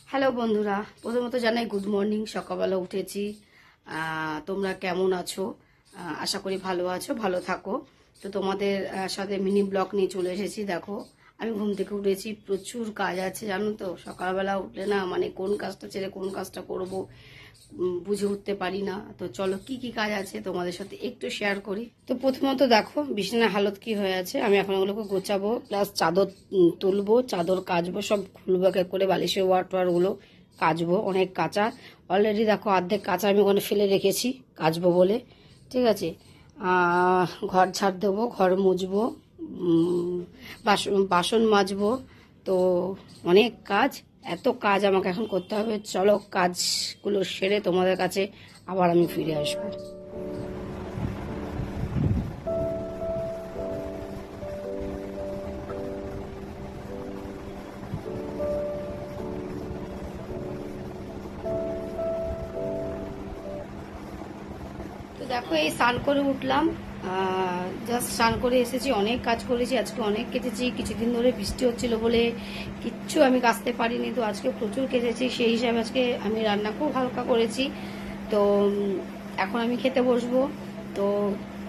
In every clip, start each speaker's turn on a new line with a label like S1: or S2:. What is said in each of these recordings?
S1: Hello বন্ধুরা, প্রথমত জানাই গুড মর্নিং। সকালবেলা উঠেছি। তোমরা কেমন আছো? আশা করি ভালো আছো, ভালো থাকো। তো তোমাদের সাথে মিনি ব্লগ নিয়ে চলে এসেছি। দেখো, আমি ঘুম থেকে উঠেছি, প্রচুর কাজ আছে জানো তো। সকালবেলা উঠলে না মানে কোন কাজটা ছেড়ে কোন কাজটা করব বুঝে উঠতে পারি না। তো চলো কি কি কাজ আছে তোমাদের সাথে একটু শেয়ার করি। তো প্রথমত দেখো বিছানার হালত কি হয়ে আছে। আমি এখন ওগুলোকে গোছাবো, প্লাস চাদর তুলবো, চাদর কাচবো, সব খুলবো এক এক করে, বালিশের ওয়ার গুলো কাচবো। অনেক কাঁচা অলরেডি, দেখো অর্ধেক কাঁচা আমি ওখানে ফেলে রেখেছি কাচবো বলে। ঠিক আছে, ঘর ঝাড় দেবো, ঘর মুছবো, বাসন মাজবো। তো অনেক কাজ, এত কাজ আমাকে এখন করতে হবে। চলো কাজগুলো সেরে তোমাদের কাছে আবার আমি ফিরে আসবো। তো দেখো এই স্নান করে উঠলাম, জাস্ট স্নান করে এসেছি। অনেক কাজ করেছি আজকে, অনেক কেটেছি। কিছুদিন ধরে বৃষ্টি হচ্ছিল বলে কিচ্ছু আমি কাচতে পারিনি, তো আজকে প্রচুর কেটেছি। সেই হিসাবে আজকে আমি রান্না খুব হালকা করেছি। তো এখন আমি খেতে বসবো। তো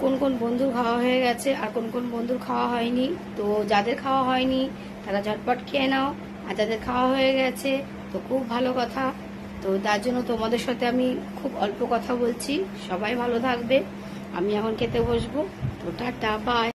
S1: কোন কোন বন্ধুর খাওয়া হয়ে গেছে আর কোন কোন বন্ধুর খাওয়া হয়নি, তো যাদের খাওয়া হয়নি তারা ঝটপট খেয়ে নাও, আর যাদের খাওয়া হয়ে গেছে তো খুব ভালো কথা। তো তার জন্য তোমাদের সাথে আমি খুব অল্প কথা বলছি। সবাই ভালো থাকবে। আমি এখন খেতে বসবো। তো টাটা, বাই।